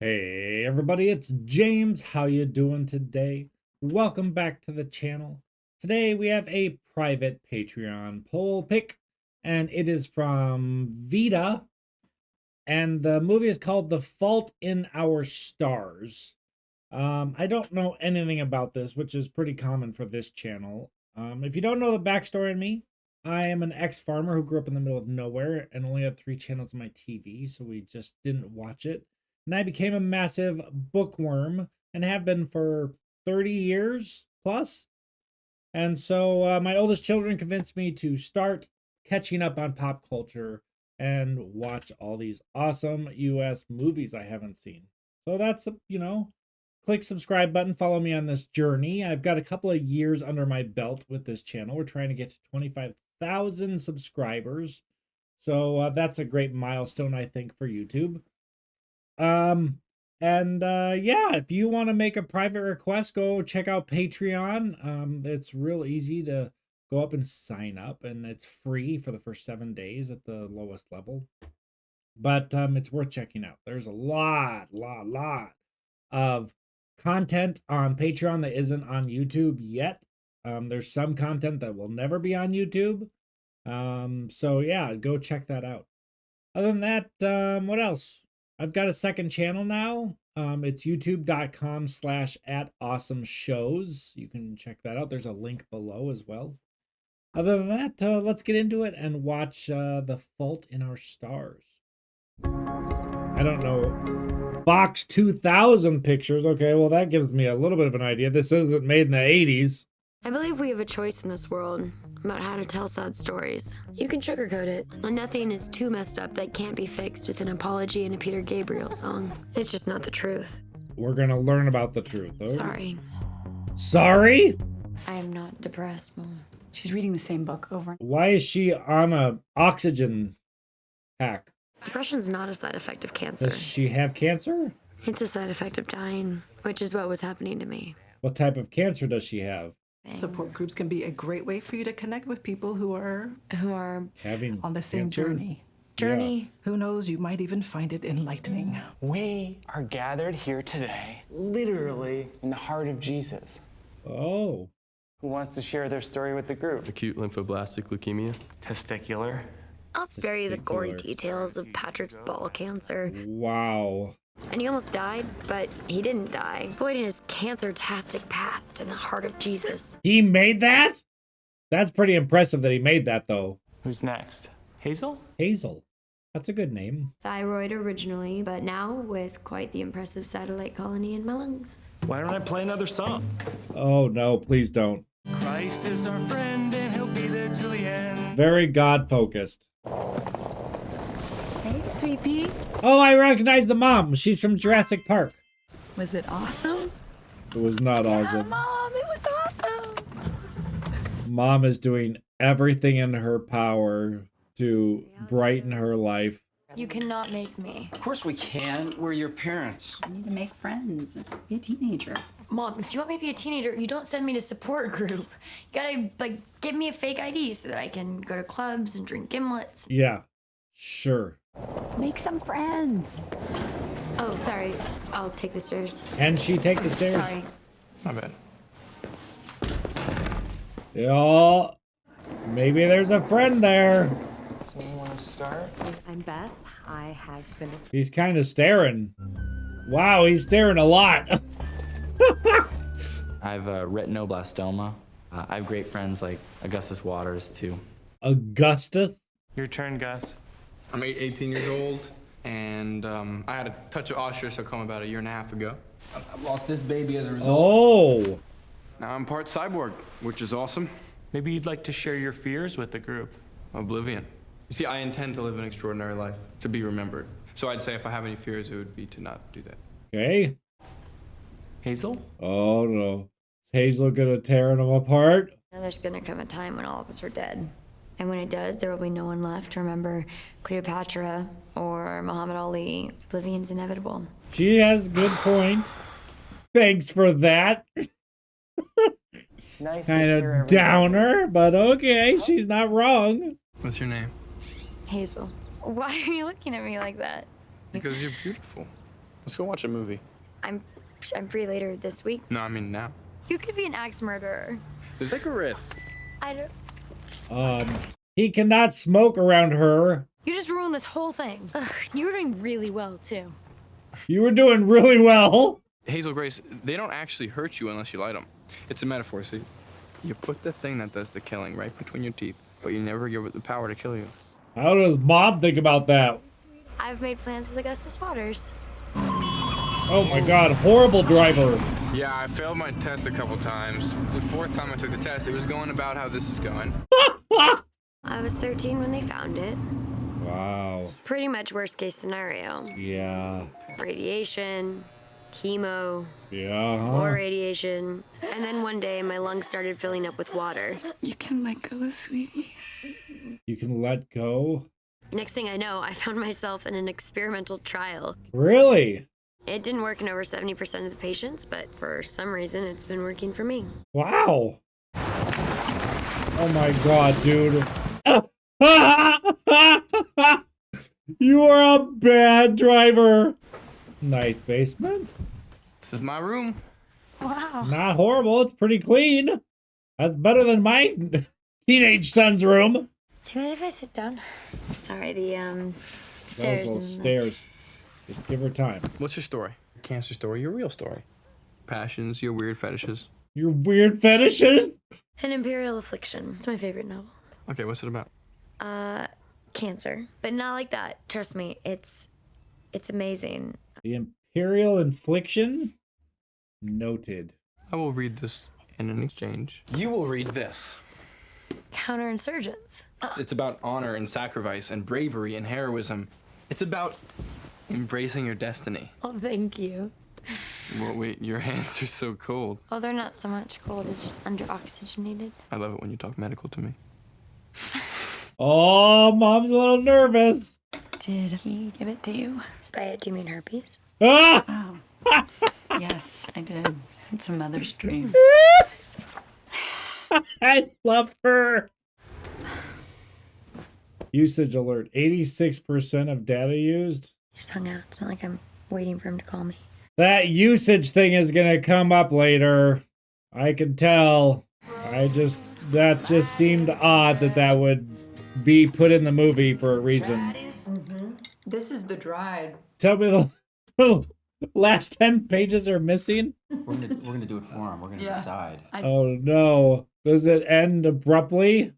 Hey everybody, it's James. How you doing today? Welcome back to the channel. Today we have a private Patreon poll pick, and it is from Vita, and the movie is called The Fault in Our Stars. I don't know anything about this, which is pretty common for this channel. If you don't know the backstory on me, I am an ex-farmer who grew up in the middle of nowhere and only had 3 channels on my TV, so we just didn't watch it. And I became a massive bookworm and have been for 30 years plus. And so my oldest children convinced me to start catching up on pop culture and watch all these awesome US movies I haven't seen. So that's, click subscribe button, follow me on this journey. I've got a couple of years under my belt with this channel. We're trying to get to 25,000 subscribers. So that's a great milestone, I think, for YouTube. Yeah, if you want to make a private request, go check out Patreon. It's real easy to go up and sign up, and it's free for the first 7 days at the lowest level. But it's worth checking out. There's a lot of content on Patreon that isn't on YouTube yet. There's some content that will never be on YouTube. So yeah, go check that out. Other than that, what else? I've got a second channel now. It's youtube.com/@awesomeshows. You can check that out. There's a link below as well. Other than that, let's get into it and watch The Fault in Our Stars. I don't know. Fox 2000 pictures. Okay, well, that gives me a little bit of an idea. This isn't made in the 80s. I believe we have a choice in this world about how to tell sad stories. You can sugarcoat it, and nothing is too messed up that can't be fixed with an apology and a Peter Gabriel song. It's just not the truth. We're gonna learn about the truth. Okay? Sorry. Sorry? I am not depressed, Mom. She's reading the same book over. Why is she on a oxygen pack? Depression's not a side effect of cancer. Does she have cancer? It's a side effect of dying, which is what was happening to me. What type of cancer does she have? Support groups can be a great way for you to connect with people who are Having on the same cancer? journey. Who knows, you might even find it enlightening. We are gathered here today, literally in the heart of Jesus. Oh. Who wants to share their story with the group? Acute lymphoblastic leukemia. Testicular. I'll spare you the gory Testicular. details of Patrick's ball cancer. Wow. And he almost died, but he didn't die, avoiding his cancer-tastic past in the heart of Jesus. He made that? That's pretty impressive that he made that, though. Who's next? Hazel? Hazel. That's a good name. Thyroid originally, but now with quite the impressive satellite colony in my lungs. Why don't I play another song? Oh, no, please don't. Christ is our friend and he'll be there till the end. Very God-focused. Hey, sweet pea. Oh, I recognize the mom. She's from Jurassic Park. Was it awesome? It was not awesome. Mom, it was awesome. Mom is doing everything in her power to brighten her life. You cannot make me. Of course we can. We're your parents. I need to make friends. Be a teenager. Mom, if you want me to be a teenager, you don't send me to support group. You gotta, give me a fake ID so that I can go to clubs and drink gimlets. Yeah, sure. Make some friends. Oh, sorry. I'll take the stairs. Can she take the stairs? Sorry. Not bad. Yeah. Maybe there's a friend there. Someone want to start? I'm Beth. I have spindle. He's kind of staring. Wow, he's staring a lot. I have retinoblastoma. I have great friends like Augustus Waters, too. Augustus? Your turn, Gus. I'm 18 years old, and I had a touch of osteosarcoma about 1.5 years ago. I've lost this baby as a result. Oh. Now I'm part cyborg, which is awesome. Maybe you'd like to share your fears with the group. Oblivion. You see, I intend to live an extraordinary life, to be remembered. So I'd say if I have any fears, it would be to not do that. Okay. Hazel? Oh, no. Is Hazel gonna tear him apart? Now there's gonna come a time when all of us are dead. And when it does, there will be no one left to remember Cleopatra or Muhammad Ali. Oblivion's inevitable. She has a good point. Thanks for that. Nice Kind to hear of everybody. downer, but okay, she's not wrong. What's your name? Hazel. Why are you looking at me like that? Because you're beautiful. Let's go watch a movie. I'm free later this week. No, I mean now. You could be an axe murderer. Let's take a risk. I don't. He cannot smoke around her. You just ruined this whole thing. Ugh, you were doing really well too. You were doing really well. Hazel Grace, they don't actually hurt you unless you light them. It's a metaphor, see? You put the thing that does the killing right between your teeth, but you never give it the power to kill you. How does Mom think about that? I've made plans with Augustus Waters. Oh my god, horrible driver. Yeah, I failed my test a couple times. The fourth time I took the test, it was going about how this is going. I was 13 when they found it. Wow. Pretty much worst case scenario. Yeah. Radiation, chemo, Yeah. more radiation. And then one day my lungs started filling up with water. You can let go, sweetie. You can let go? Next thing I know, I found myself in an experimental trial. Really? It didn't work in over 70% of the patients, but for some reason it's been working for me. Wow. Oh my god, dude. You are a bad driver. Nice basement. This is my room. Wow. Not horrible. It's pretty clean. That's better than my teenage son's room. Do you mind if I sit down? Sorry, the stairs. Those stairs. Just give her time. What's your story? Cancer story, your real story. Passions, your weird fetishes. Your weird fetishes? An Imperial Affliction. It's my favorite novel. Okay, what's it about? Cancer. But not like that. Trust me, it's amazing. The Imperial Infliction? Noted. I will read this in an exchange. You will read this. Counterinsurgents. It's about honor and sacrifice and bravery and heroism. It's about embracing your destiny. Oh, thank you. Well, wait, your hands are so cold. Oh, they're not so much cold, it's just under-oxygenated. I love it when you talk medical to me. Oh, Mom's a little nervous. Did he give it to you? By it, do you mean herpes? Ah! Oh. Yes, I did. It's a mother's dream. I love her. Usage alert. 86% of data used. Just hung out. It's not like I'm waiting for him to call me. That usage thing is gonna come up later. I can tell. That just seemed odd that would be put in the movie for a reason. This is the dried. Tell me the last 10 pages are missing? We're gonna do it for him. We're gonna decide. Oh no. Does it end abruptly?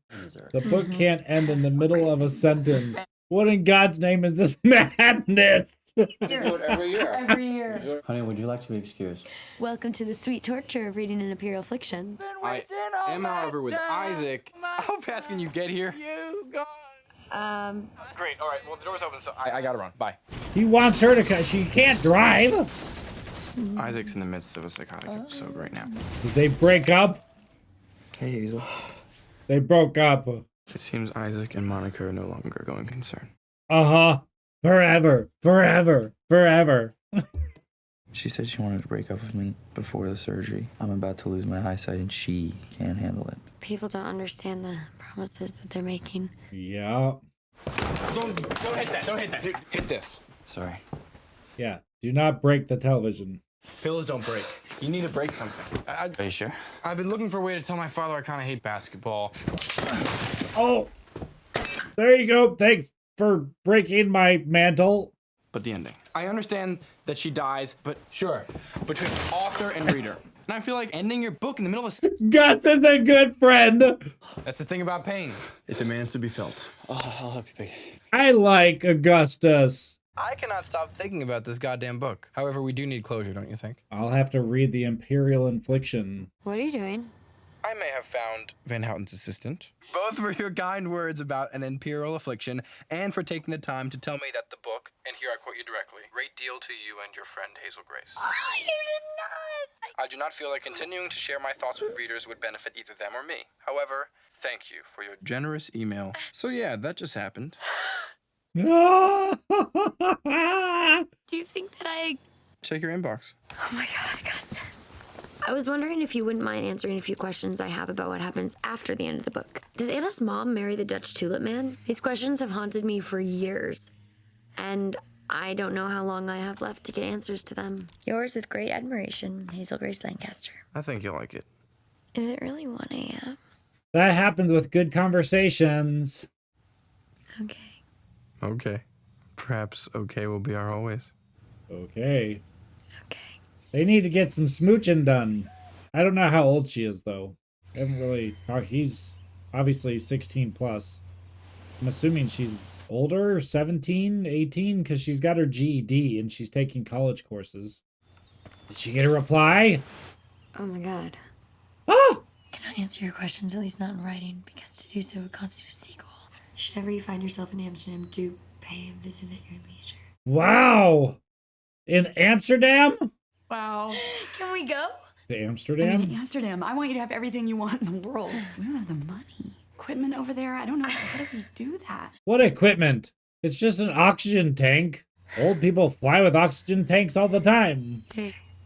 The book can't end in the middle of a sentence. What in God's name is this madness? Do it every year. Every year. Honey, would you like to be excused? Welcome to the sweet torture of reading an Imperial Affliction. I am, however, with Isaac. How fast can you get here? Great, all right, well, the door's open, so I gotta run. Bye. He wants her to she can't drive. Isaac's in the midst of a psychotic episode right now. Did they break up? Hey, Hazel. They broke up. It seems Isaac and Monica are no longer a going concern. Uh-huh. Forever. Forever. Forever. She said she wanted to break up with me before the surgery. I'm about to lose my eyesight and she can't handle it. People don't understand the promises that they're making. Yeah. Don't hit that, don't hit that. Hit this. Sorry. Yeah. Do not break the television. Pillows don't break. You need to break something. Are you sure? I've been looking for a way to tell my father I kind of hate basketball. Oh. There you go. Thanks for breaking my mantle. But the ending. I understand that she dies, but sure, between author and reader. And I feel like ending your book in the middle of a... Gus is a good friend. That's the thing about pain. It demands to be felt. Oh, I'll help you pick. I like Augustus. I cannot stop thinking about this goddamn book. However, we do need closure, don't you think? I'll have to read the Imperial Infliction. What are you doing? I may have found Van Houten's assistant. Both for your kind words about an Imperial Affliction and for taking the time to tell me that the book, and here I quote you directly, great deal to you and your friend Hazel Grace. Oh, you did not! I do not feel like continuing to share my thoughts with readers would benefit either them or me. However, thank you for your generous email. So yeah, that just happened. Do you think that I... Check your inbox. Oh my god, Augustus. I was wondering if you wouldn't mind answering a few questions I have about what happens after the end of the book. Does Anna's mom marry the Dutch tulip man? These questions have haunted me for years. And I don't know how long I have left to get answers to them. Yours with great admiration, Hazel Grace Lancaster. I think you'll like it. Is it really 1 a.m.? That happens with good conversations. Okay. Okay. Perhaps okay will be our always. Okay. Okay. They need to get some smooching done. I don't know how old she is, though. I haven't really talked. He's obviously 16 plus. I'm assuming she's older, 17, 18, because she's got her GED and she's taking college courses. Did she get a reply? Oh my god. Ah! I cannot answer your questions, at least not in writing, because to do so would constitute a sequel. Should ever you find yourself in Amsterdam, do pay a visit at your leisure. Wow! In Amsterdam? Wow. Can we go? To I Amsterdam? mean, Amsterdam, I want you to have everything you want in the world. We don't have the money. Equipment over there, I don't know. How do we do that? What equipment? It's just an oxygen tank. Old people fly with oxygen tanks all the time.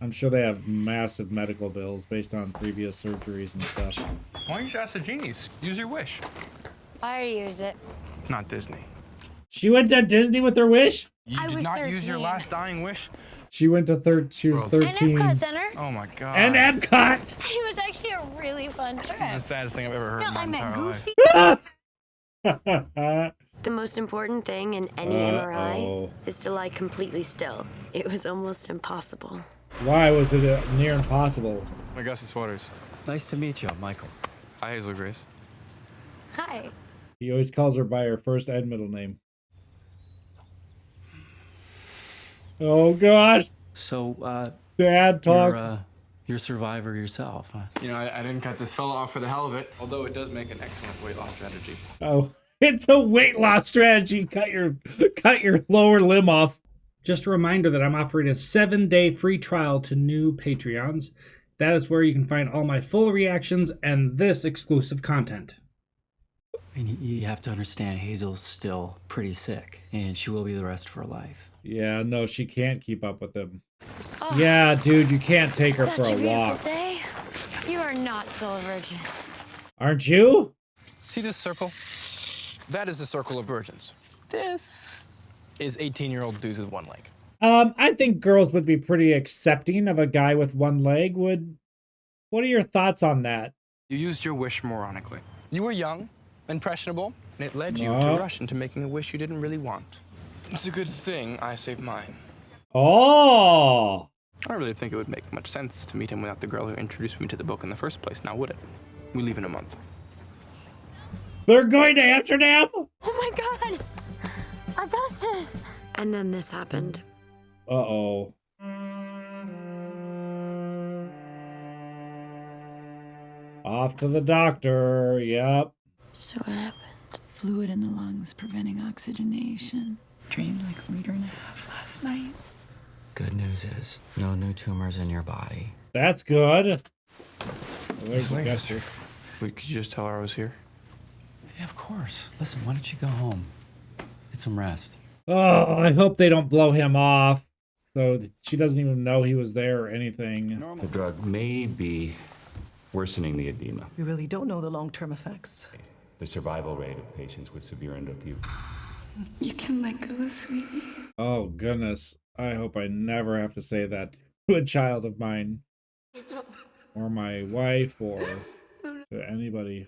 I'm sure they have massive medical bills based on previous surgeries and stuff. Why don't you ask the genies? Use your wish. I already used it. Not Disney. She went to Disney with her wish? You I did was not use your 13. last dying wish? She went to she was World. 13. And Epcot Center. Oh my god. And Epcot! It was actually a really fun trip. The saddest thing I've ever heard in my I met entire life. Goofy. The most important thing in any MRI Uh-oh. is to lie completely still. It was almost impossible. Why was it near impossible? Augustus Waters. Nice to meet you, Michael. Hi, Hazel Grace. Hi. He always calls her by her first and middle name. Oh gosh, So, Dad talk. you're a survivor yourself, huh? You know, I didn't cut this fella off for the hell of it, although it does make an excellent weight loss strategy. Oh, it's a weight loss strategy. Cut your lower limb off. Just a reminder that I'm offering a 7-day free trial to new Patreons. That is where you can find all my full reactions and this exclusive content. And you have to understand, Hazel's still pretty sick, and she will be the rest of her life. Yeah, no, she can't keep up with him. Oh, Yeah, dude, you can't take her such for a beautiful walk. day. You are not still a virgin. Aren't you? See this circle? That is the circle of virgins. This is 18-year-old dudes with one leg. I think girls would be pretty accepting of a guy with one leg. What are your thoughts on that? You used your wish moronically. You were young, impressionable, and it led you to rush into making a wish you didn't really want. It's a good thing I saved mine. Oh! I don't really think it would make much sense to meet him without the girl who introduced me to the book in the first place, now would it? We leave in a month. They're going to Amsterdam? Oh my god! Augustus! And then this happened. Uh-oh. Off to the doctor. Yep. So what happened? Fluid in the lungs preventing oxygenation. Drained like a liter and a half last night. Good news is, no new tumors in your body. That's good. Well, there's Wait, Augustus. Wait, could you just tell her I was here? Yeah, of course. Listen, why don't you go home? Get some rest. Oh, I hope they don't blow him off. So she doesn't even know he was there or anything. The drug may be worsening the edema. We really don't know the long-term effects. The survival rate of patients with severe endothelial. You can let go, sweetie. Oh, goodness. I hope I never have to say that to a child of mine. Or my wife, or to anybody.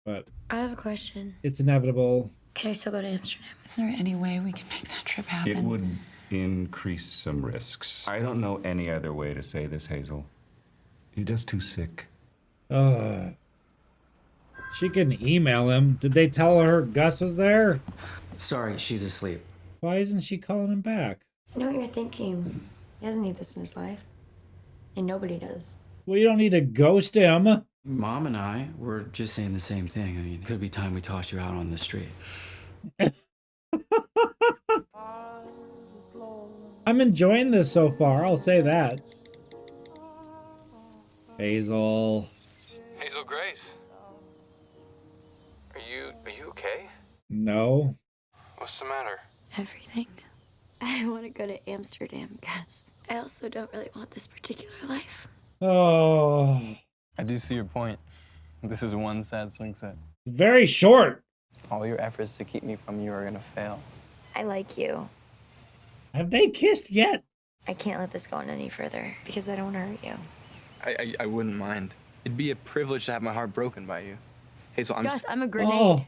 But I have a question. it's inevitable. Can I still go to Amsterdam? Is there any way we can make that trip happen? It would increase some risks. I don't know any other way to say this, Hazel. You're just too sick. She can email him. Did they tell her Gus was there? Sorry, she's asleep. Why isn't she calling him back? I know what you're thinking. He doesn't need this in his life. And nobody does. Well, you don't need to ghost him. Mom and I were just saying the same thing. I mean, it could be time we toss you out on the street. I'm enjoying this so far, I'll say that. Hazel. Hazel Grace. Are you okay? No. What's the matter? Everything. I want to go to Amsterdam, Gus. I also don't really want this particular life. Oh. I do see your point. This is one sad swing set. Very short. All your efforts to keep me from you are gonna fail. I like you. Have they kissed yet? I can't let this go on any further because I don't want to hurt you. I wouldn't mind. It'd be a privilege to have my heart broken by you. Hazel, Gus, I'm a grenade. Oh.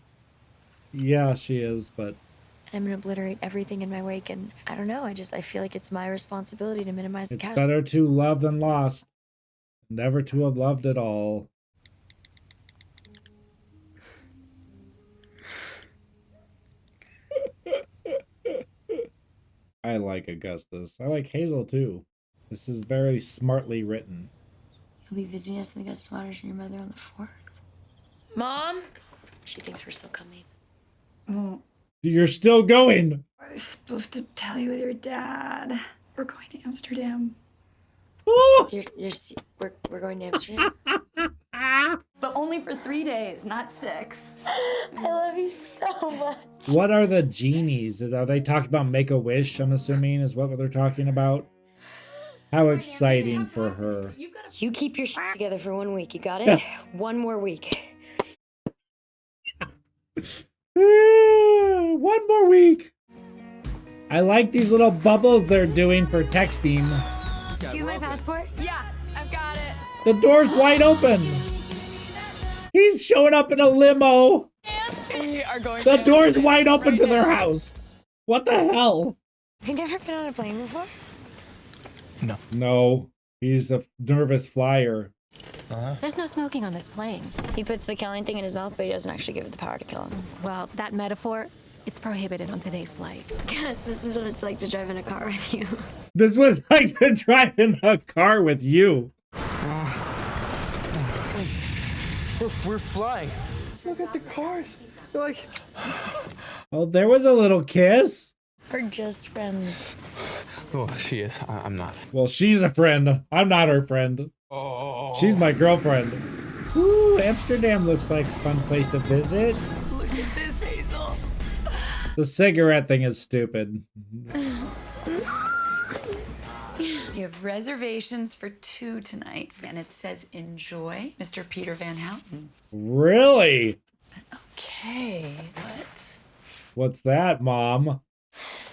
Yeah, she is, but I'm gonna obliterate everything in my wake, and I don't know. I feel like it's my responsibility to minimize the it's casualties. better to love than lost. Never to have loved at all. I like Augustus. I like Hazel too. This is very smartly written. You'll be visiting us in the Augustus Waters and your mother on the 4th. Mom? She thinks we're still coming. Oh, You're still going. I was supposed to tell you with your dad. We're going to Amsterdam. We're going to Amsterdam? But only for 3 days, not 6. I love you so much. What are the genies? Are they talking about Make-A-Wish, I'm assuming, is what they're talking about? How exciting for her. You keep your shit together for 1 week. You got it? 1 more week. 1 more week. I like these little bubbles they're doing for texting. Do you have my passport? Yeah, I've got it. The door's wide open. He's showing up in a limo. We are going The door's wide open to their house. What the hell? Have you never been on a plane before? No, he's a nervous flyer. There's no smoking on this plane. He puts the killing thing in his mouth, but he doesn't actually give it the power to kill him. Well, that metaphor, it's prohibited on today's flight. Guess this is what it's like to drive in a car with you. This was like to drive in a car with you. We're flying. Look at the cars. They're like... Oh, there was a little kiss. We're just friends. Well, she is. I'm not. Well, she's a friend. I'm not her friend. Oh. She's my girlfriend. Ooh, Amsterdam looks like a fun place to visit. Look at this, Hazel. The cigarette thing is stupid. You have reservations for 2 tonight, and it says enjoy, Mr. Peter Van Houten. Really? Okay, what? What's that, Mom?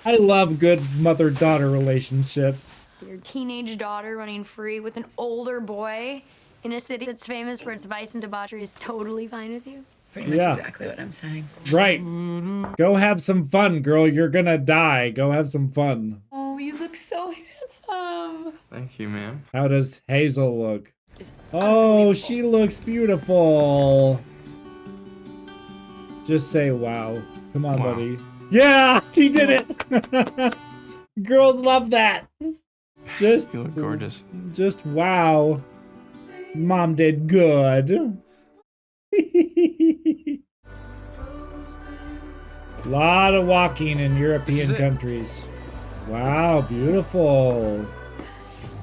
I love good mother-daughter relationships. Your teenage daughter running free with an older boy in a city that's famous for its vice and debauchery is totally fine with you? Pretty much Yeah. exactly what I'm saying. Right. Go have some fun, girl. You're gonna die. Go have some fun. Oh, you look so handsome. Thank you, ma'am. How does Hazel look? Oh, she looks beautiful. Just say wow. Come on, Wow. buddy. Yeah, he did it. Girls love that. Just You look gorgeous. Just wow. Mom did good. Lot of walking in European it. countries. Wow, beautiful.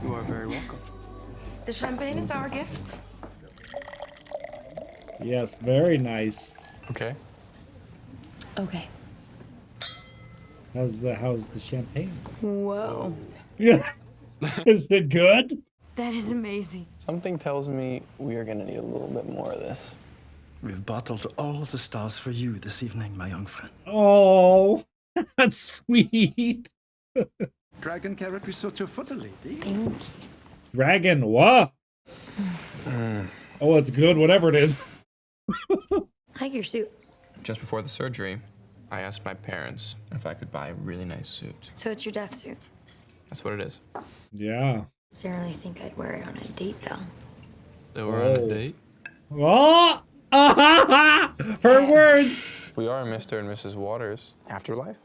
You are very welcome. The champagne is our gift. Yes, very nice. Okay. Okay. How's the champagne? Whoa. Yeah. Is it good? That is amazing. Something tells me we are gonna need a little bit more of this. We've bottled all the stars for you this evening, my young friend. Oh, that's sweet. Dragon carrot risotto for the lady. Dragon, what? Oh, it's good, whatever it is. I like your suit. Just before the surgery, I asked my parents if I could buy a really nice suit. So it's your death suit. That's what it is. Yeah. Doesn't really think I'd wear it on a date, though. So we're on Oh. a date? Oh! Her words. We are Mr. and Mrs. Waters. Afterlife?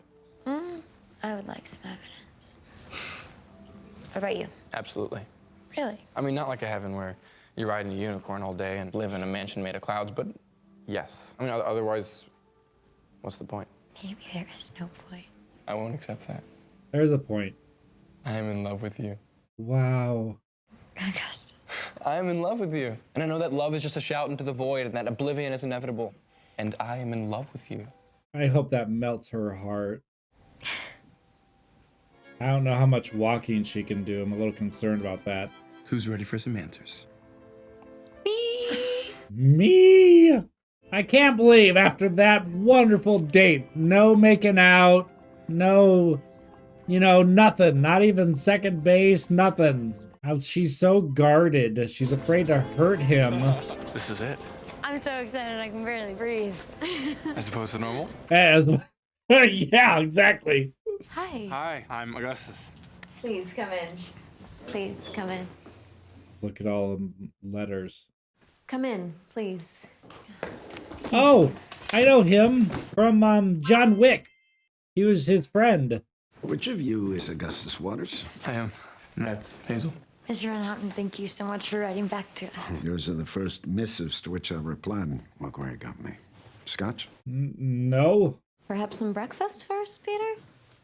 I would like some evidence. What about you? Absolutely. Really? I mean, not like a heaven where you ride in a unicorn all day and live in a mansion made of clouds, but yes. I mean, otherwise, what's the point? Maybe there is no point. I won't accept that. There's a point. I am in love with you. Wow. August. I am in love with you. And I know that love is just a shout into the void and that oblivion is inevitable. And I am in love with you. I hope that melts her heart. I don't know how much walking she can do. I'm a little concerned about that. Who's ready for some answers? Me! I can't believe after that wonderful date, no making out, no You know, nothing. Not even second base, nothing. How she's so guarded. She's afraid to hurt him. This is it. I'm so excited I can barely breathe. As opposed to normal? As yeah, exactly. Hi. Hi, I'm Augustus. Please come in. Please come in. Look at all the letters. Come in, please. Oh, I know him from John Wick. He was his friend. Which of you is Augustus Waters? I am. And that's Hazel. Mr. Van Houten, thank you so much for writing back to us. Yours are the first missives to which I replied. Look where you got me. Scotch? No. Perhaps some breakfast first, Peter?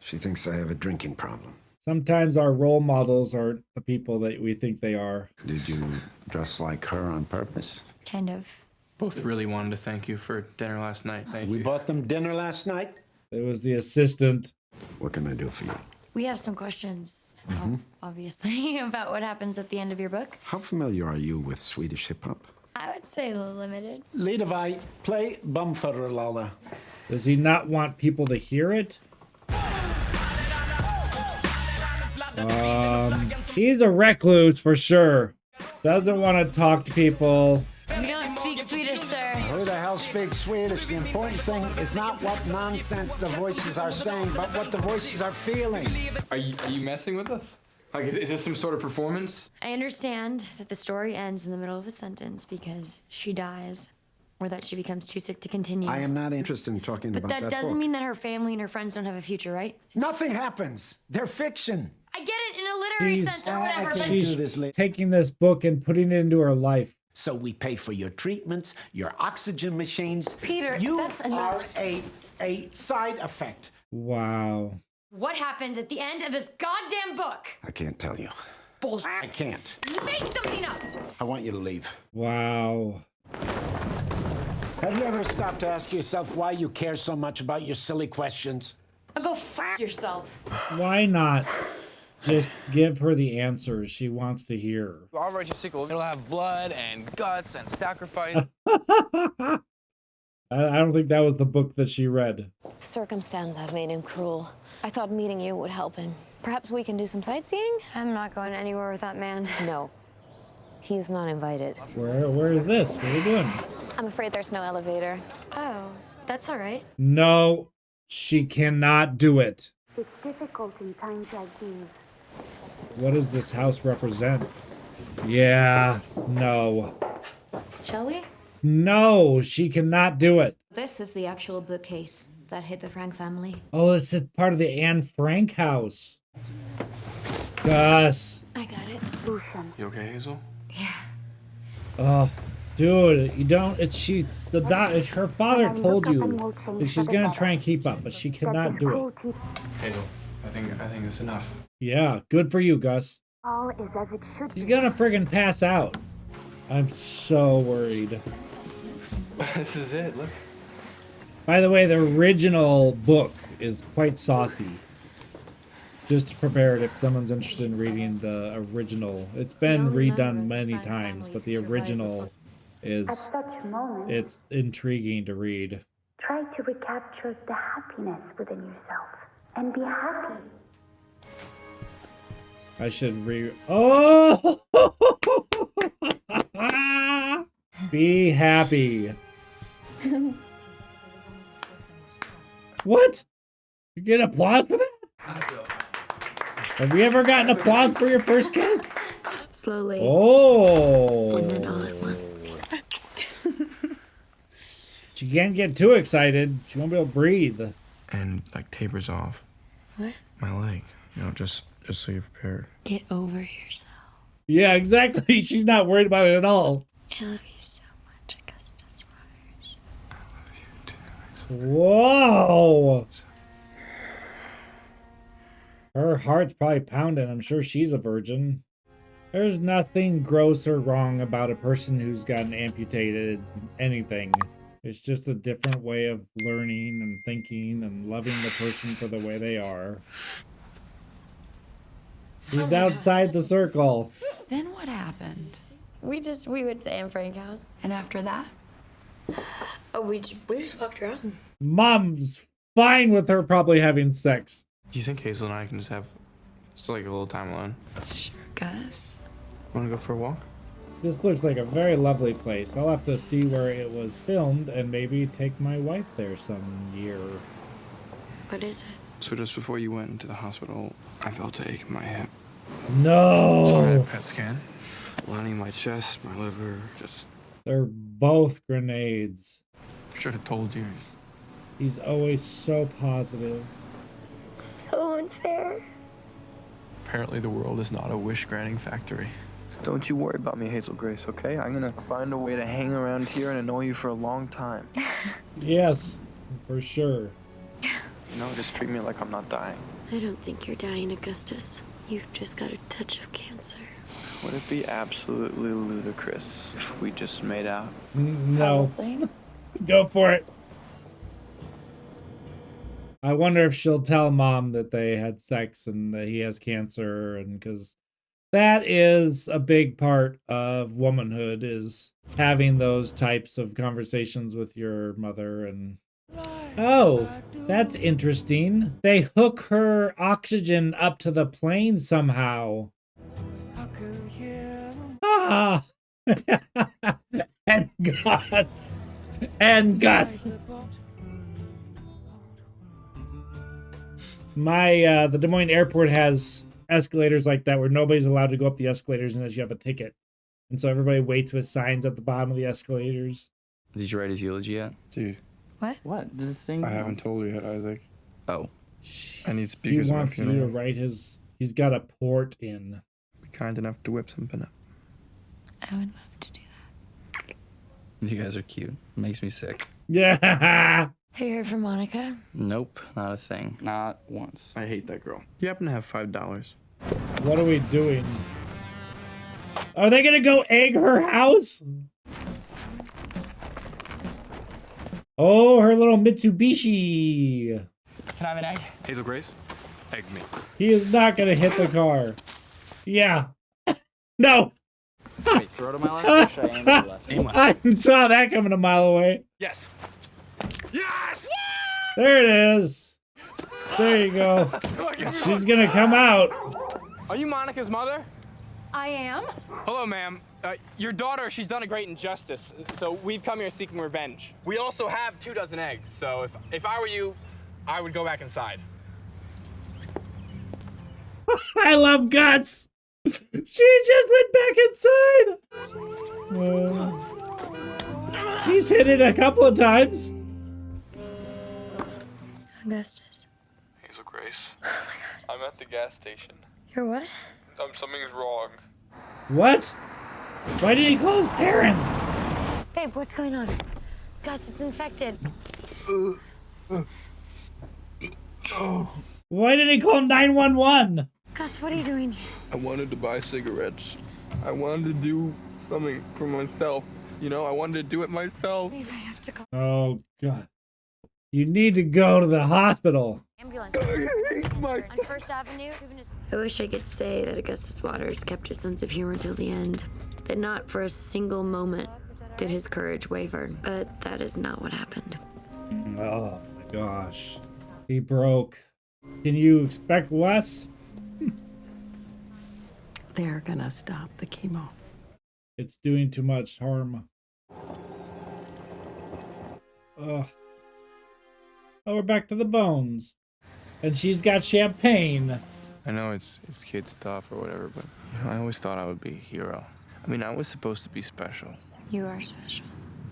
She thinks I have a drinking problem. Sometimes our role models are the people that we think they are. Did you dress like her on purpose? Kind of. Both really wanted to thank you for dinner last night. Thank you. We bought them dinner last night. It was the assistant. What can I do for you? We have some questions, obviously, about what happens at the end of your book. How familiar are you with Swedish hip-hop? I would say limited. Leadavai, play Bumferralala. Does he not want people to hear it? He's a recluse for sure. Doesn't want to talk to people. We don't speak Swedish, sir. Who the hell speaks Swedish? The important thing is not what nonsense the voices are saying, but what the voices are feeling. Are you messing with us? Like, is this some sort of performance? I understand that the story ends in the middle of a sentence because she dies, or that she becomes too sick to continue. I am not interested in talking But about that that doesn't book. mean that her family and her friends don't have a future, right? Nothing happens. They're fiction. I get it in a literary sense or whatever, but She's taking this book and putting it into her life. So we pay for your treatments, your oxygen machines. Peter, you that's enough. are a side effect. Wow. what happens at the end of this goddamn book? I can't tell you. Bullshit. I can't. Make something up. I want you to leave. Wow. Have you ever stopped to ask yourself why you care so much about your silly questions? Go f yourself. Why not just give her the answers she wants to hear? I'll write you a sequel. It'll have blood and guts and sacrifice. I don't think that was the book that she read. Circumstance have made him cruel. I thought meeting you would help him. Perhaps we can do some sightseeing? I'm not going anywhere with that man. No. He's not invited. Where is this? What are you doing? I'm afraid there's no elevator. Oh, that's all right. No, she cannot do it. It's difficult in times like these. What does this house represent? Yeah, no. Shall we? No, she cannot do it. This is the actual bookcase that hit the Frank family. Oh, it's a part of the Anne Frank house. Gus. I got it. You okay, Hazel? Yeah. Oh, dude, you don't. Her father told you that she's gonna try and keep up, but she cannot do it. Hazel, I think it's enough. Yeah, good for you, Gus. All is as it should She's be. gonna friggin' pass out. I'm so worried. This is it. Look. By the way, the original book is quite saucy. Just to prepare it if someone's interested in reading the original. It's been redone many times, but the original is At such moments, it's intriguing to read. try to recapture the happiness within yourself and be happy. I should Oh! Be happy. What? You get applause for that? Have you ever gotten applause for your first kiss? Slowly. Oh. And then all at once. She can't get too excited. She won't be able to breathe. And like tapers off. What? My leg. You know, just so you're prepared. Get over yourself. Yeah, exactly. She's not worried about it at all. I love you so much, Augustus Waters. Whoa. Her heart's probably pounding. I'm sure she's a virgin. There's nothing gross or wrong about a person who's gotten amputated anything. It's just a different way of learning and thinking and loving the person for the way they are. He's outside the circle. Then what happened? We went to Anne Frank house. And after that? Oh, we just walked around. Mom's fine with her probably having sex. Do you think Hazel and I can just have like a little time alone? Sure, Gus. Want to go for a walk? This looks like a very lovely place. I'll have to see where it was filmed and maybe take my wife there some year. What is it? So just before you went into the hospital, I felt an ache in my hip. No! So I had a PET scan. Lining my chest, my liver, just... They're both grenades. Should have told you. He's always so positive. So unfair. Apparently the world is not a wish-granting factory. Don't you worry about me, Hazel Grace, okay? I'm gonna find a way to hang around here and annoy you for a long time. Yes, for sure. You know, just treat me like I'm not dying. I don't think you're dying, Augustus. You've just got a touch of cancer. Would it be absolutely ludicrous if we just made out? No. Go for it. I wonder if she'll tell Mom that they had sex and that he has cancer, and because that is a big part of womanhood, is having those types of conversations with your mother. And oh, that's interesting. They hook her oxygen up to the plane somehow. Ah. And Gus. And Gus. The Des Moines airport has escalators like that where nobody's allowed to go up the escalators unless you have a ticket. And so everybody waits with signs at the bottom of the escalators. Did you write his eulogy yet? Dude. What? What? Did this thing... I haven't told you yet, Isaac. Oh. I need speakers He at my wants you to funeral. write his... He's got a port in. Be kind enough to whip something up. I would love to do that. You guys are cute. Makes me sick. Yeah. Have you heard from Monica? Nope, not a thing. Not once. I hate that girl. You happen to have $5? What are we doing? Are they gonna go egg her house? Oh, her little Mitsubishi. Can I have an egg? Hazel Grace, egg me. He is not gonna hit the car. Yeah. No. Wait, throw to my left or should I aim to the left? Aim left. I saw that coming a mile away. Yes. Yes! There it is. There you go. She's gonna come out. Are you Monica's mother? I am. Hello, ma'am. Your daughter, she's done a great injustice, so we've come here seeking revenge. We also have 24 eggs, so if I were you, I would go back inside. I love Gus. She just went back inside. He's hit it a couple of times. Augustus. Hazel Grace. Oh my God. I'm at the gas station. You're what? Something's wrong. What? Why did he call his parents? Babe, what's going on? Gus, it's infected. Why did he call 911? Gus, what are you doing? I wanted to buy cigarettes. I wanted to do something for myself. You know, I wanted to do it myself. Babe, I have to call Oh, God. You need to go to the hospital. ambulance. On First Avenue. I wish I could say that Augustus Waters kept his sense of humor till the end. That not for a single moment did his courage waver. But that is not what happened. Oh, my gosh. He broke. Can you expect less? They're gonna stop the chemo. It's doing too much harm. Ugh. Oh, we're back to the bones. And she's got champagne. I know it's kid stuff or whatever, but you know, I always thought I would be a hero. I mean, I was supposed to be special. You are special.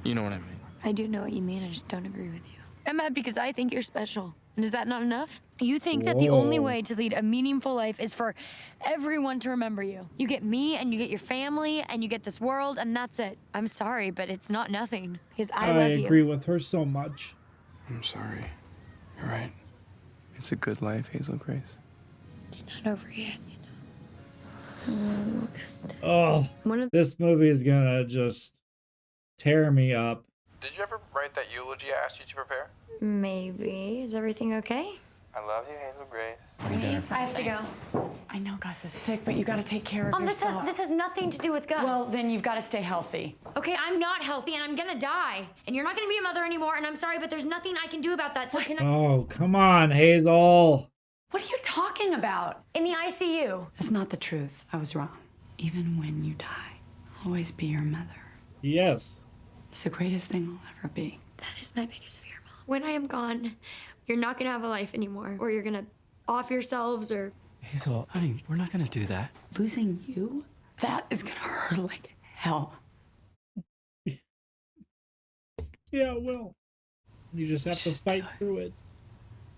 You know what I mean? I do know what you mean. I just don't agree with you. I'm mad because I think you're special. And is that not enough? You think that the only Whoa. way to lead a meaningful life is for everyone to remember you. You get me, and you get your family, and you get this world, and that's it. I'm sorry, but it's not nothing. Because I love you. agree with her so much. I'm sorry. You're right. It's a good life, Hazel Grace. It's not over yet. Oh, Augustus. Oh, this movie is gonna just tear me up. Did you ever write that eulogy I asked you to prepare? Maybe. Is everything okay? I love you, Hazel Grace. I have to go. I know Gus is sick, but you gotta take care of yourself. This has nothing to do with Gus. Well, then you've got to stay healthy. Okay, I'm not healthy and I'm gonna die. And you're not gonna be a mother anymore, and I'm sorry, but there's nothing I can do about that. So can I Oh, come on, Hazel. What are you talking about? In the ICU. That's not the truth. I was wrong. Even when you die, I'll always be your mother. Yes. It's the greatest thing I'll ever be. That is my biggest fear, Mom. When I am gone, you're not gonna have a life anymore. Or you're gonna off yourselves, or... Hazel, honey, we're not gonna do that. Losing you? That is gonna hurt like hell. Yeah, well, you just have to fight through it.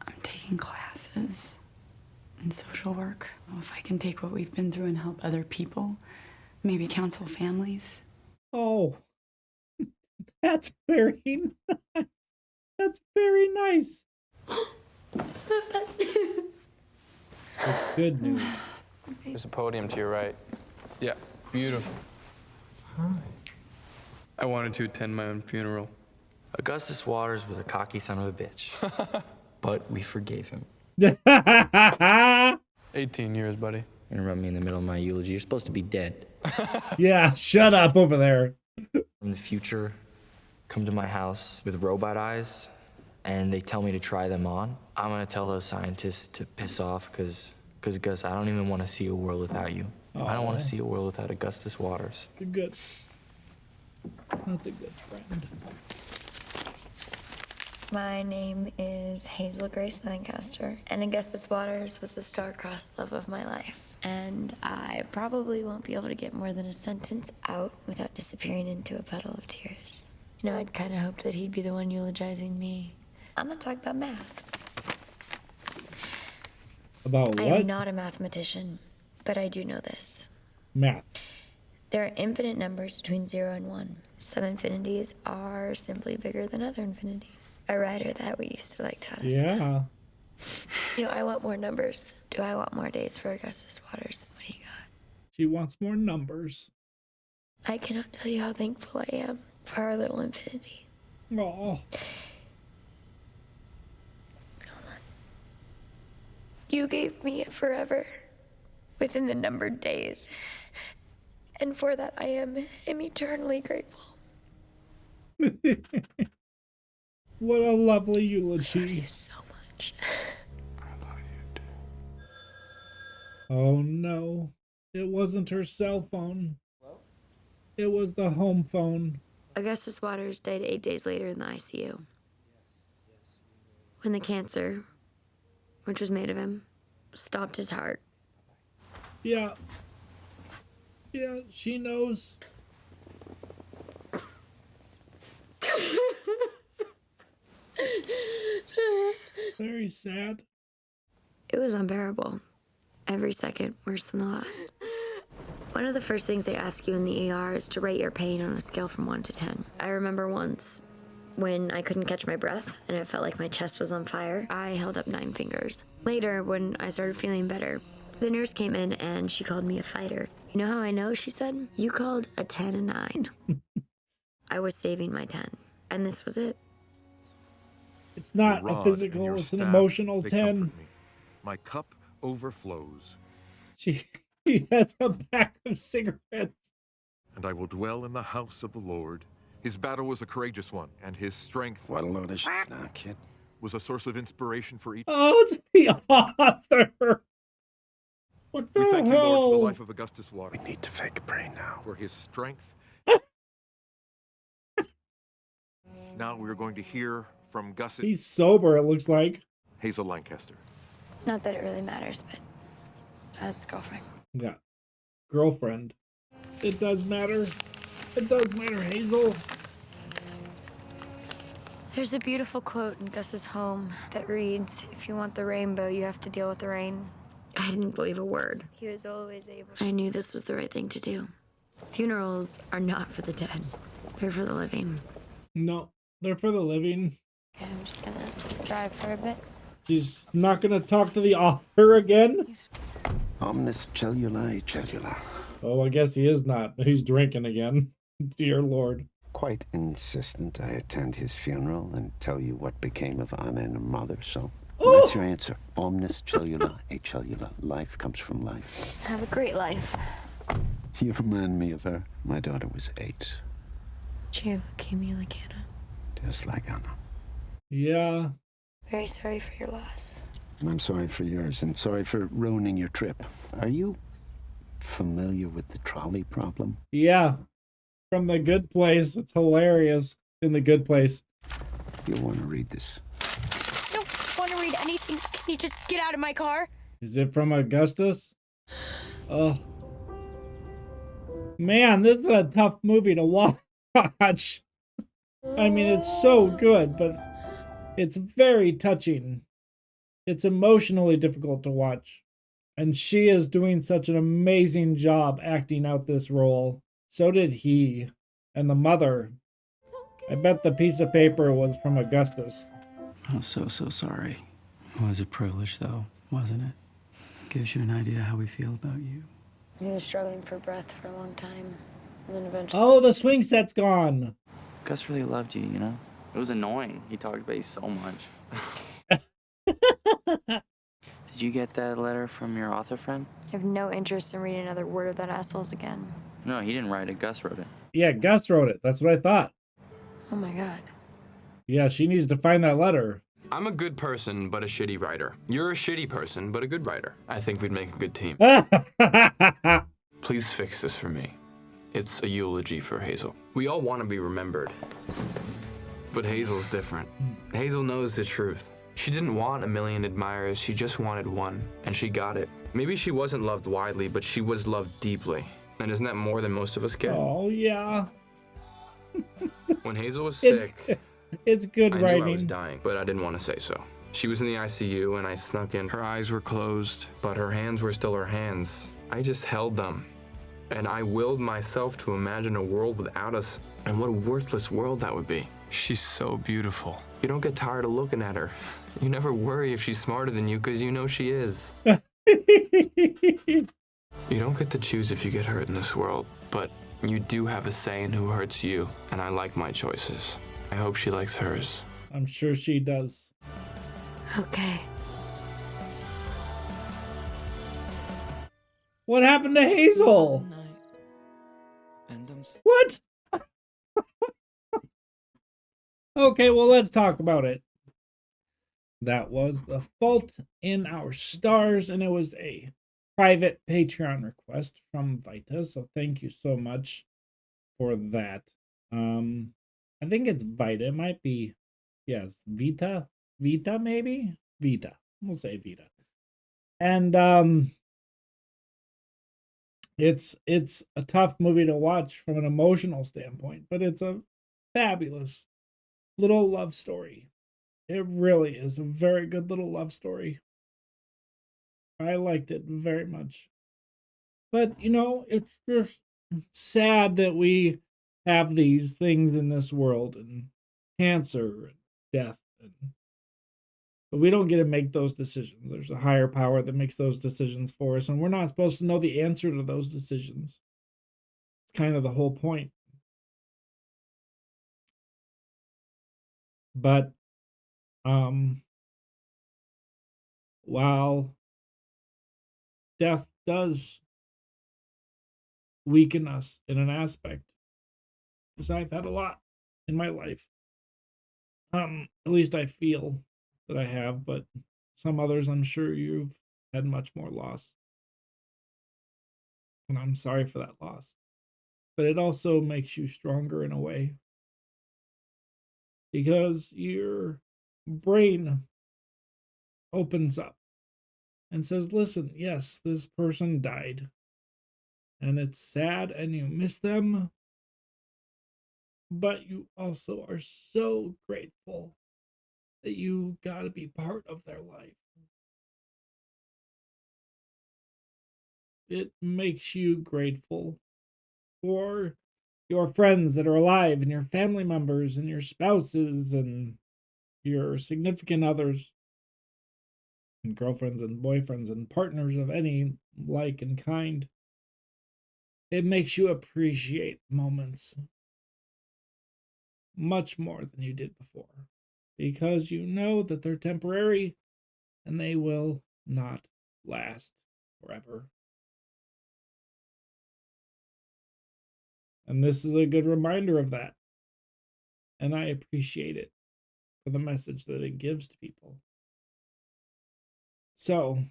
I'm taking classes in social work. If I can take what we've been through and help other people, maybe counsel families. Oh, that's very nice. That's very nice. It's the best news. It's good news. There's a podium to your right. Yeah, beautiful. Hi. I wanted to attend my own funeral. Augustus Waters was a cocky son of a bitch. But we forgave him. 18 years, buddy. Interrupt me in the middle of my eulogy. You're supposed to be dead. Yeah, shut up over there. In the future, come to my house with robot eyes, and they tell me to try them on. I'm gonna tell those scientists to piss off, because Gus, I don't even want to see a world without you. Aww. I don't want to see a world without Augustus Waters. You're good. That's a good friend. My name is Hazel Grace Lancaster, and Augustus Waters was the star-crossed love of my life. And I probably won't be able to get more than a sentence out without disappearing into a puddle of tears. You know, I'd kind of hoped that he'd be the one eulogizing me. I'm gonna talk about math. About I what? am not a mathematician, but I do know this. Math. There are infinite numbers between 0 and 1. Some infinities are simply bigger than other infinities. A writer that we used to like taught us that. Yeah. You know, I want more numbers. Do I want more days for Augustus Waters than what he got? She wants more numbers. I cannot tell you how thankful I am for our little infinity. Oh. You gave me a forever within the numbered days. And for that, I am eternally grateful. What a lovely eulogy. I love you so much. I love you too. Oh no. It wasn't her cell phone. It was the home phone. Augustus Waters died 8 days later in the ICU. When the cancer, which was made of him, stopped his heart. Yeah. Yeah, she knows. Very sad. It was unbearable. Every second worse than the last. One of the first things they ask you in the ER is to rate your pain on a scale from 1 to 10. I remember once when I couldn't catch my breath and it felt like my chest was on fire, I held up 9 fingers. Later, when I started feeling better, the nurse came in and she called me a fighter. You know how I know, she said? You called a 10 a 9. I was saving my 10, and this was it. It's not a physical, it's an emotional 10. My cup overflows. He has a pack of cigarettes. And I will dwell in the house of the Lord. His battle was a courageous one, and his strength... What a load of shit now, kid. ...was a source of inspiration for each... Oh, it's the author! What the We thank you, Lord, for hell? the life of Augustus Waters. We need to fake a brain now. For his strength. Now we're going to hear from Gus... He's sober, it looks like. Hazel Lancaster. Not that it really matters, but I was his girlfriend. Yeah. Girlfriend. It does matter. It does matter, Hazel. There's a beautiful quote in Gus's home that reads, "If you want the rainbow, you have to deal with the rain." I didn't believe a word. He was always able. I knew this was the right thing to do. Funerals are not for the dead. They're for the living. No, they're for the living. Okay, I'm just gonna drive for a bit. She's not gonna talk to the author again? Omnis cellula. Oh, I guess he is not. He's drinking again. Dear Lord. Quite insistent I attend his funeral and tell you what became of Anna and her mother, so that's your answer. Omnis cellula, acellula. Life comes from life. Have a great life. You remind me of her. My daughter was 8. She had leukemia like Anna. Just like Anna. Yeah. Very sorry for your loss. And I'm sorry for yours, and sorry for ruining your trip. Are you familiar with the trolley problem? Yeah. From The Good Place. It's hilarious. In The Good Place. You'll want to read this. I don't want to read anything. Can you just get out of my car? Is it from Augustus? Oh. Man, this is a tough movie to watch. I mean, it's so good, but it's very touching. It's emotionally difficult to watch. And she is doing such an amazing job acting out this role. So did he. And the mother. I bet the piece of paper was from Augustus. I'm so sorry. It was a privilege, though, wasn't it? Gives you an idea how we feel about you. He was struggling for breath for a long time. And then eventually... Oh, the swing set's gone. Gus really loved you, you know? It was annoying. He talked about you so much. Did you get that letter from your author friend? I have no interest in reading another word of that asshole's again. No, he didn't write it. Gus wrote it. Yeah, Gus wrote it. That's what I thought. Oh my god. Yeah, she needs to find that letter. I'm a good person, but a shitty writer. You're a shitty person, but a good writer. I think we'd make a good team. Please fix this for me. It's a eulogy for Hazel. We all want to be remembered. But Hazel's different. Hazel knows the truth. She didn't want a million admirers, she just wanted one, and she got it. Maybe she wasn't loved widely, but she was loved deeply. And isn't that more than most of us get? Oh, yeah. When Hazel was sick, it's good I writing. knew I was dying, but I didn't want to say so. She was in the ICU, and I snuck in. Her eyes were closed, but her hands were still her hands. I just held them. And I willed myself to imagine a world without us, and what a worthless world that would be. She's so beautiful. You don't get tired of looking at her. You never worry if she's smarter than you, because you know she is. You don't get to choose if you get hurt in this world, but you do have a say in who hurts you, and I like my choices. I hope she likes hers. I'm sure she does. Okay. What happened to Hazel? What? Okay, well, let's talk about it. That was The Fault in Our Stars, and it was a private Patreon request from Vita, so thank you so much for that. I think it's Vita. It might be, yes, Vita maybe? Vita. We'll say Vita. And it's a tough movie to watch from an emotional standpoint, but it's a fabulous little love story. It really is a very good little love story. I liked it very much. But, you know, it's just sad that we have these things in this world, and cancer and death, but we don't get to make those decisions. There's a higher power that makes those decisions for us, and we're not supposed to know the answer to those decisions. It's kind of the whole point. But while death does weaken us in an aspect, because I've had a lot in my life, at least I feel that I have, but some others, I'm sure you've had much more loss, and I'm sorry for that loss. But it also makes you stronger in a way, because your brain opens up and says, listen, yes, this person died, and it's sad and you miss them, but you also are so grateful that you got to be part of their life. It makes you grateful for your friends that are alive, and your family members, and your spouses, and your significant others, and girlfriends and boyfriends and partners of any like and kind. It makes you appreciate moments much more than you did before, because you know that they're temporary and they will not last forever. And this is a good reminder of that. And I appreciate it for the message that it gives to people. So,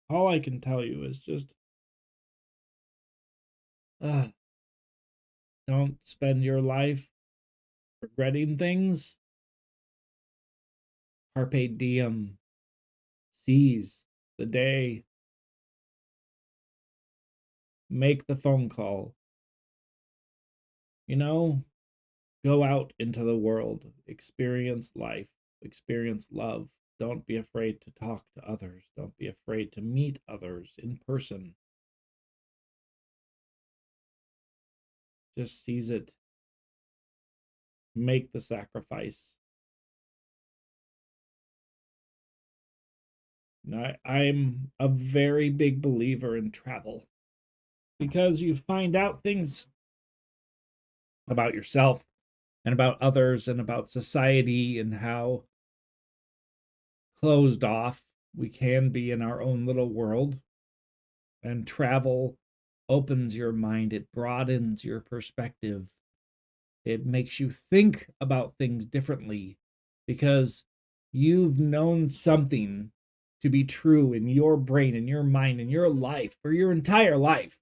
all I can tell you is just don't spend your life regretting things. Carpe diem. Seize the day. Make the phone call. You know, go out into the world. Experience life. Experience love. Don't be afraid to talk to others. Don't be afraid to meet others in person. Just seize it. Make the sacrifice. I'm a very big believer in travel because you find out things about yourself and about others and about society and how closed off we can be in our own little world. And travel opens your mind, it broadens your perspective. It makes you think about things differently because you've known something to be true in your brain, in your mind, in your life, for your entire life.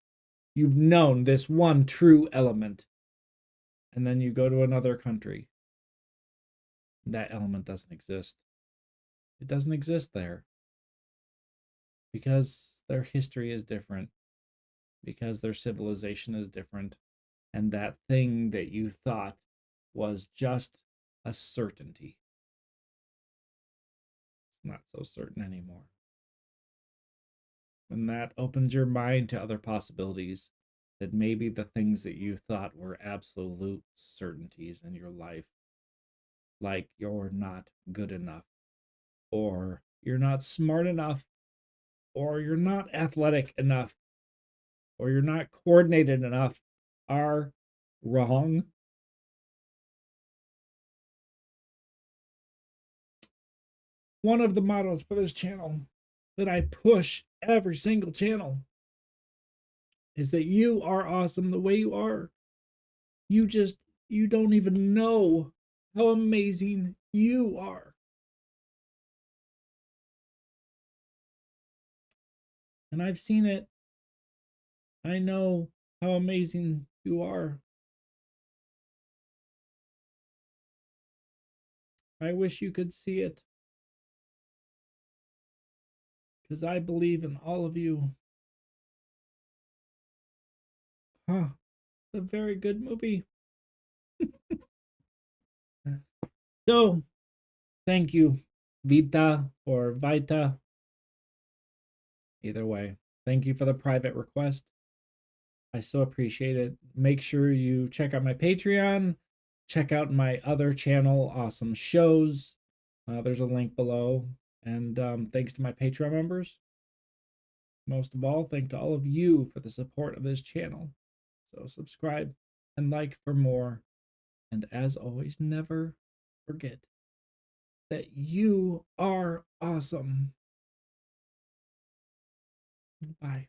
You've known this one true element. And then you go to another country. That element doesn't exist. It doesn't exist there. Because their history is different. Because their civilization is different. And that thing that you thought was just a certainty, it's not so certain anymore. And that opens your mind to other possibilities, that maybe the things that you thought were absolute certainties in your life, like you're not good enough, or you're not smart enough, or you're not athletic enough, or you're not coordinated enough, are wrong. One of the mottos for this channel that I push every single channel is that you are awesome the way you are. You don't even know how amazing you are. And I've seen it. I know how amazing you are. I wish you could see it. Because I believe in all of you. Huh. It's a very good movie. So, thank you, Vita or Vita. Either way, thank you for the private request. I so appreciate it. Make sure you check out my Patreon. Check out my other channel, Awesome Shows. There's a link below. And thanks to my Patreon members. Most of all, thank to all of you for the support of this channel. So subscribe and like for more. And as always, never forget that you are awesome. Bye.